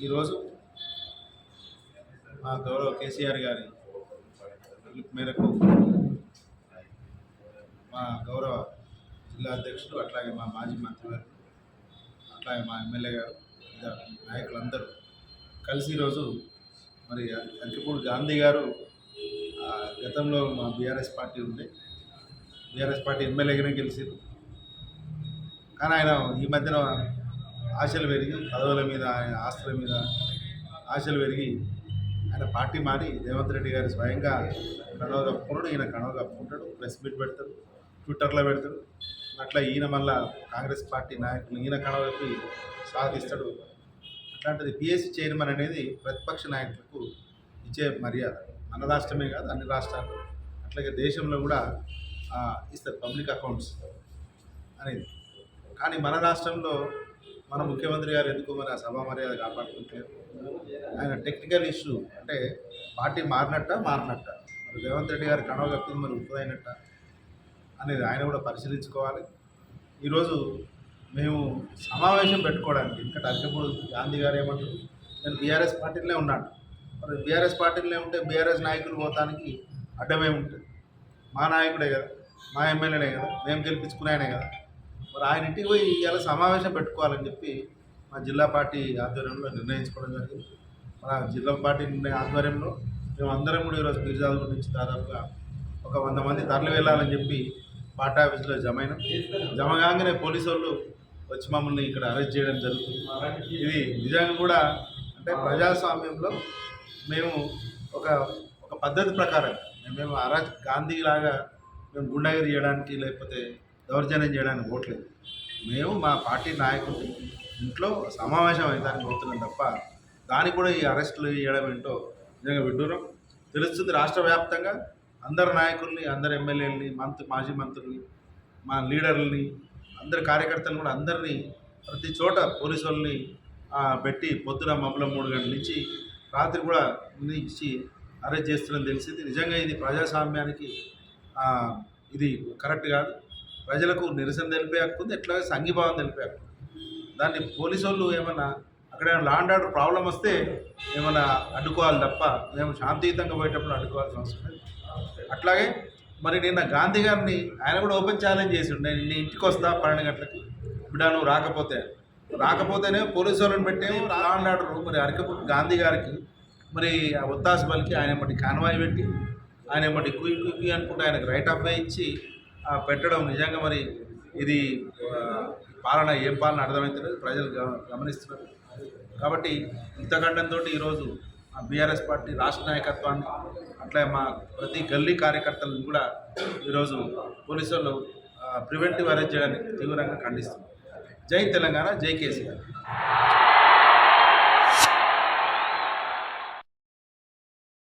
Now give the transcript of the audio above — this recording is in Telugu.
ఈరోజు మా గౌరవ కేసీఆర్ గారి పిలుపు మేరకు మా గౌరవ జిల్లా అధ్యక్షుడు అట్లాగే మా మాజీ మంత్రివర్గం అట్లాగే మా ఎమ్మెల్యే గారు నాయకులందరూ కలిసి ఈరోజు మరి అంకిపూడి గాంధీ గారు గతంలో మా బీఆర్ఎస్ పార్టీ ఉండే బీఆర్ఎస్ పార్టీ ఎమ్మెల్యేగానే గెలిచారు. కానీ ఆయన ఈ మధ్యన ఆశలు పెరిగి పదవుల మీద ఆయన ఆస్తుల మీద ఆశలు పెరిగి ఆయన పార్టీ మారి రేవంత్ రెడ్డి గారు స్వయంగా కడవ కప్పుకుంటాడు, ఈయన కడవ కప్పుకుంటాడు, ప్రెస్ మీట్ పెడతాడు, ట్విట్టర్లో పెడతాడు. అట్లా ఈయన మళ్ళా కాంగ్రెస్ పార్టీ నాయకులు ఈయన కడవ కప్పి సాధిస్తాడు. అట్లాంటిది పిఎస్సి చైర్మన్ అనేది ప్రతిపక్ష నాయకులకు ఇచ్చే మర్యాద. మన రాష్ట్రమే కాదు, అన్ని రాష్ట్రాలు అట్లాగే దేశంలో కూడా ఇస్తారు పబ్లిక్ అకౌంట్స్ అనేది. కానీ మన రాష్ట్రంలో మన ముఖ్యమంత్రి గారు ఎందుకు మరి ఆ సభా మర్యాద కాపాడుకుంటారు? ఆయన టెక్నికల్ ఇష్యూ అంటే పార్టీ మారినట్ట మరి రేవంత్ రెడ్డి గారు కడవ కప్పింది మరి ఉప్పుదైనట్ట అనేది ఆయన కూడా పరిశీలించుకోవాలి. ఈరోజు మేము సమావేశం పెట్టుకోవడానికి ఇంకా అంకిపూడి గాంధీ గారు ఏమంటారు, నేను బీఆర్ఎస్ పార్టీలోనే ఉన్నాను. మరి బీఆర్ఎస్ పార్టీలోనే ఉంటే బీఆర్ఎస్ నాయకులు పోతానికి అడ్డమే ఉంటుంది. మా నాయకుడే కదా, మా ఎమ్మెల్యేనే కదా, మేము గెలిపించుకునే ఆయనే కదా. మరి ఆయన ఇంటికి పోయి ఇవాళ సమావేశం పెట్టుకోవాలని చెప్పి మా జిల్లా పార్టీ ఆధ్వర్యంలో నిర్ణయించుకోవడం జరిగింది. మన జిల్లా పార్టీ ఆధ్వర్యంలో మేము అందరం కూడా ఈరోజు పీర్జాద్ నుంచి దాదాపుగా ఒక 100 మంది తరలి వెళ్ళాలని చెప్పి పార్టీ ఆఫీసులో జమ కాగానే పోలీసు వాళ్ళు వచ్చి మమ్మల్ని ఇక్కడ అరెస్ట్ చేయడం జరుగుతుంది. ఇది నిజంగా కూడా అంటే ప్రజాస్వామ్యంలో మేము ఒక పద్ధతి ప్రకారం మేము గాంధీ లాగా మేము గుండాగిరి చేయడానికి లేకపోతే దౌర్జన్యం చేయడానికి పోవట్లేదు. మేము మా పార్టీ నాయకులు ఇంట్లో సమావేశం అయ్యడానికి పోతున్నాం తప్ప దానికి కూడా ఈ అరెస్టులు చేయడం ఏంటో నిజంగా విడ్డూరం. తెలుస్తుంది రాష్ట్ర వ్యాప్తంగా అందరు నాయకుల్ని, అందరు ఎమ్మెల్యేలని, మాజీ మంత్రుల్ని, మా లీడర్లని, అందరి కార్యకర్తలను కూడా అందరినీ ప్రతి చోట పోలీసు వాళ్ళని పెట్టి పొద్దున మబ్బుల 3 గంటల నుంచి రాత్రి కూడా ఇచ్చి అరెస్ట్ చేస్తుందని తెలిసింది. నిజంగా ఇది ప్రజాస్వామ్యానికి ఇది కరెక్ట్ కాదు. ప్రజలకు నిరసన తెలిపే హక్కు ఉంది, ఎట్లా సంఘీభావం తెలిపే హక్కు. దాన్ని పోలీసు వాళ్ళు ఏమన్నా అక్కడ లా అండ్ ఆర్డర్ ప్రాబ్లం వస్తే ఏమైనా అడ్డుకోవాలి తప్ప మేము శాంతియుతంగా పోయేటప్పుడు అడ్డుకోవాల్సిన అవసరం లేదు. అట్లాగే మరి నిన్న గాంధీ గారిని ఆయన కూడా ఓపెన్ ఛాలెంజ్ చేసిండు, నేను నీ ఇంటికి వస్తా 12 గంటలకి, బిడ్డ నువ్వు రాకపోతేనే పోలీసు వాళ్ళని పెట్టే లా అండ్ ఆర్డర్ మరి అరకపూడి గాంధీ గారికి మరి ఒత్తాసు పలికి ఆయన బట్టి కాన్వాయ్ పెట్టి ఆయన బట్టి కుయ్యి అనుకుంటే ఆయనకు రైట్ ఆఫ్ వే ఇచ్చి పెట్టడం నిజంగా మరి ఇది పాలన ఏం పాలన అర్థమవుతలేదు, ప్రజలు గమనిస్తున్నారు. కాబట్టి ఇంతకండంతో ఈరోజు బీఆర్ఎస్ పార్టీ రాష్ట్ర నాయకత్వాన్ని అట్లా మా ప్రతి గల్లీ కార్యకర్తలను కూడా ఈరోజు పోలీసులు ప్రివెంటివ్ అరెస్ట్ చేయడానికి తీవ్రంగా ఖండిస్తున్నారు. జై తెలంగాణ, జై కేసీఆర్.